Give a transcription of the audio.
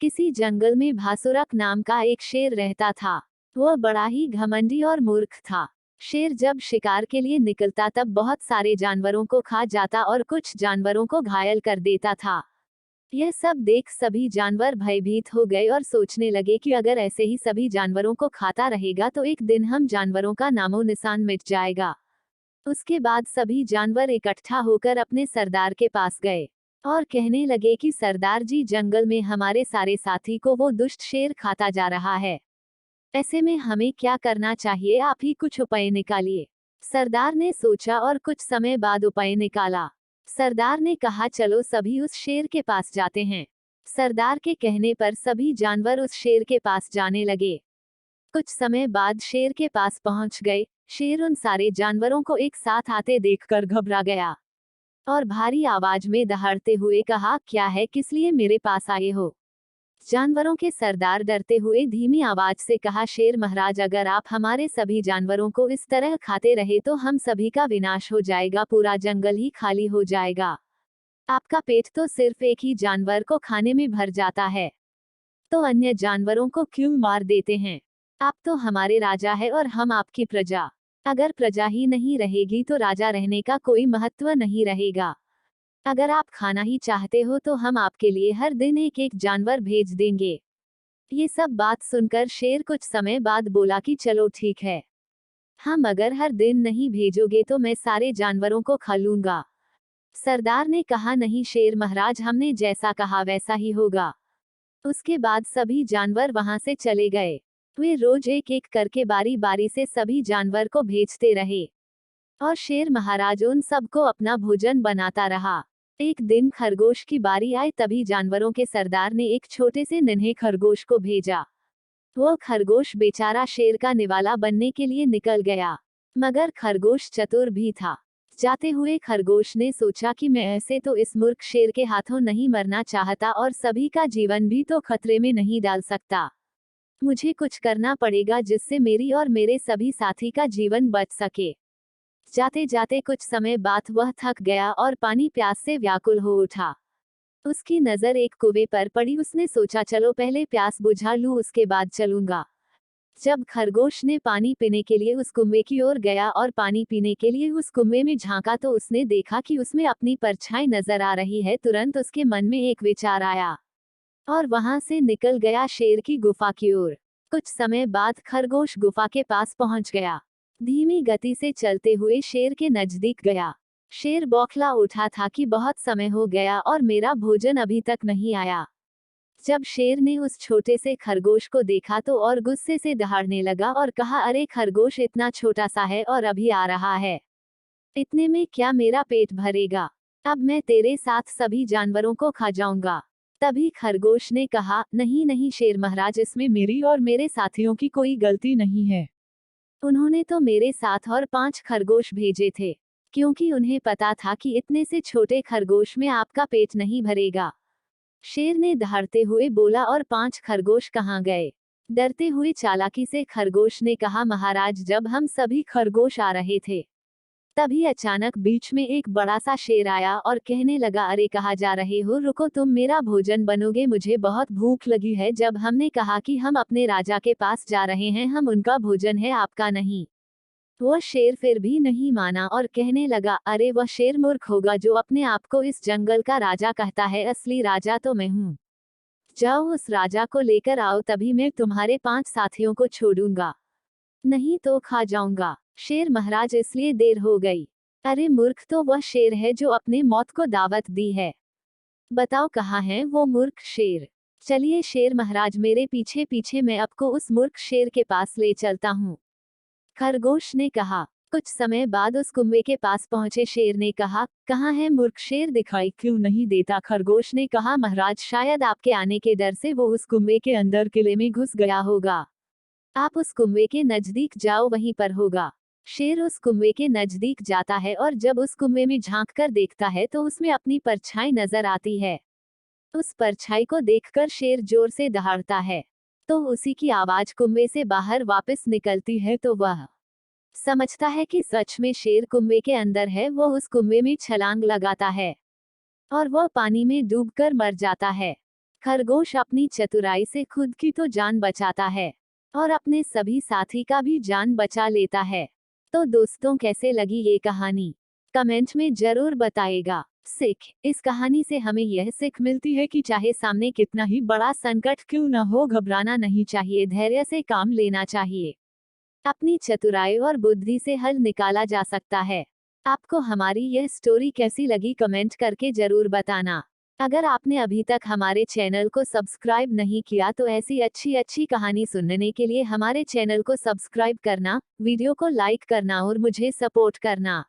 किसी जंगल में भासुरक नाम का एक शेर रहता था। वह बड़ा ही घमंडी और मूर्ख था। शेर जब शिकार के लिए निकलता तब बहुत सारे जानवरों को खा जाता और कुछ जानवरों को घायल कर देता था। यह सब देख सभी जानवर भयभीत हो गए और सोचने लगे कि अगर ऐसे ही सभी जानवरों को खाता रहेगा तो एक दिन हम जानवरों का नामो निशान मिट जाएगा। उसके बाद सभी जानवर इकट्ठा होकर अपने सरदार के पास गए और कहने लगे कि सरदार जी, जंगल में हमारे सारे साथी को वो दुष्ट शेर खाता जा रहा है। ऐसे में हमें क्या करना चाहिए, आप ही कुछ उपाय निकालिए। सरदार ने सोचा और कुछ समय बाद उपाय निकाला। सरदार ने कहा, चलो सभी उस शेर के पास जाते हैं। सरदार के कहने पर सभी जानवर उस शेर के पास जाने लगे। कुछ समय बाद शेर के पास पहुंच गए। शेर उन सारे जानवरों को एक साथ आते देखकर घबरा गया और भारी आवाज में दहाड़ते हुए कहा, क्या है, किस लिए मेरे पास आए हो? जानवरों के सरदार डरते हुए धीमी आवाज से कहा, शेर महाराज, अगर आप हमारे सभी जानवरों को इस तरह खाते रहे तो हम सभी का विनाश हो जाएगा, पूरा जंगल ही खाली हो जाएगा। आपका पेट तो सिर्फ एक ही जानवर को खाने में भर जाता है, तो अन्य जानवरों को क्यों मार देते हैं? आप तो हमारे राजा है और हम आपकी प्रजा। अगर प्रजा ही नहीं रहेगी तो राजा रहने का कोई महत्व नहीं रहेगा। अगर आप खाना ही चाहते हो तो हम आपके लिए हर दिन एक एक जानवर भेज देंगे। ये सब बात सुनकर शेर कुछ समय बाद बोला कि चलो ठीक है, हम अगर हर दिन नहीं भेजोगे तो मैं सारे जानवरों को खा लूंगा। सरदार ने कहा, नहीं शेर महाराज, हमने जैसा कहा वैसा ही होगा। उसके बाद सभी जानवर वहां से चले गए। वे रोज एक एक करके बारी बारी से सभी जानवर को भेजते रहे और शेर महाराज उन सबको अपना भोजन बनाता रहा। एक दिन खरगोश की बारी आई, तभी जानवरों के सरदार ने एक छोटे से नन्हे खरगोश को भेजा। वो खरगोश बेचारा शेर का निवाला बनने के लिए निकल गया, मगर खरगोश चतुर भी था। जाते हुए खरगोश ने सोचा कि मैं ऐसे तो इस मूर्ख शेर के हाथों नहीं मरना चाहता और सभी का जीवन भी तो खतरे में नहीं डाल सकता। मुझे कुछ करना पड़ेगा जिससे मेरी और मेरे सभी साथी का जीवन बच सके। जाते जाते कुछ समय बाद वह थक गया और पानी प्यास से व्याकुल हो उठा। उसकी नजर एक कुएं पर पड़ी। उसने सोचा, चलो पहले प्यास बुझा लूं, उसके बाद चलूंगा। जब खरगोश ने पानी पीने के लिए उस कुएं की ओर गया और पानी पीने के लिए उस कुएं में झांका तो उसने देखा कि उसमें अपनी परछाई नजर आ रही है। तुरंत उसके मन में एक विचार आया और वहां से निकल गया शेर की गुफा की ओर। कुछ समय बाद खरगोश गुफा के पास पहुंच गया। धीमी गति से चलते हुए शेर के नजदीक गया। शेर बौखला उठा था कि बहुत समय हो गया और मेरा भोजन अभी तक नहीं आया। जब शेर ने उस छोटे से खरगोश को देखा तो और गुस्से से दहाड़ने लगा और कहा, अरे खरगोश, इतना छोटा सा है और अभी आ रहा है, इतने में क्या मेरा पेट भरेगा? अब मैं तेरे साथ सभी जानवरों को खा जाऊंगा। तभी खरगोश ने कहा, नहीं नहीं शेर महाराज, इसमें मेरी और मेरे साथियों की कोई गलती नहीं है। उन्होंने तो मेरे साथ और 5 खरगोश भेजे थे, क्योंकि उन्हें पता था कि इतने से छोटे खरगोश में आपका पेट नहीं भरेगा। शेर ने दहाड़ते हुए बोला, और 5 खरगोश कहाँ गए? डरते हुए चालाकी से खरगोश ने कहा, महाराज, जब हम सभी खरगोश आ रहे थे तभी अचानक बीच में एक बड़ा सा शेर आया और कहने लगा, अरे कहाँ जा रहे हो, रुको, तुम मेरा भोजन बनोगे, मुझे बहुत भूख लगी है। जब हमने कहा कि हम अपने राजा के पास जा रहे हैं, हम उनका भोजन है, आपका नहीं। वह शेर फिर भी नहीं माना और कहने लगा, अरे वह शेर मूर्ख होगा जो अपने आप को इस जंगल का राजा कहता है, असली राजा तो मैं हूँ। जाओ उस राजा को लेकर आओ, तभी मैं तुम्हारे 5 साथियों को छोड़ूंगा, नहीं तो खा जाऊंगा। शेर महाराज, इसलिए देर हो गई। अरे मूर्ख, तो वह शेर है जो अपने मौत को दावत दी है। बताओ कहाँ है वो मूर्ख शेर? चलिए शेर महाराज, मेरे पीछे पीछे, मैं आपको उस मूर्ख शेर के पास ले चलता हूँ। खरगोश ने कहा। कुछ समय बाद उस कुएं के पास पहुंचे शेर ने कहा, कहाँ है मूर्ख शेर, दिखाई क्यों नहीं देता? खरगोश ने कहा, महाराज, शायद आपके आने के डर से वो उस कुएं के अंदर किले में घुस गया होगा। आप उस कुएं के नजदीक जाओ, वहीं पर होगा। शेर उस कुएं के नजदीक जाता है और जब उस कुएं में झांक कर देखता है तो उसमें अपनी परछाई नजर आती है। उस परछाई को देखकर शेर जोर से दहाड़ता है, तो उसी की आवाज कुएं से बाहर वापस निकलती है। तो वह समझता है कि सच में शेर कुएं के अंदर है। वो उस कुएं में छलांग लगाता है और वह पानी में डूबकर मर जाता है। खरगोश अपनी चतुराई से खुद की तो जान बचाता है और अपने सभी साथी का भी जान बचा लेता है। तो दोस्तों, कैसे लगी ये कहानी? कमेंट में जरूर बताएगा। सीख, इस कहानी से हमें यह सीख मिलती है कि चाहे सामने कितना ही बड़ा संकट क्यों न हो, घबराना नहीं चाहिए, धैर्य से काम लेना चाहिए। अपनी चतुराई और बुद्धि से हल निकाला जा सकता है। आपको हमारी यह स्टोरी कैसी लगी, कमेंट करके जरूर बताना। अगर आपने अभी तक हमारे चैनल को सब्सक्राइब नहीं किया तो ऐसी अच्छी कहानी सुनने के लिए हमारे चैनल को सब्सक्राइब करना, वीडियो को लाइक करना और मुझे सपोर्ट करना।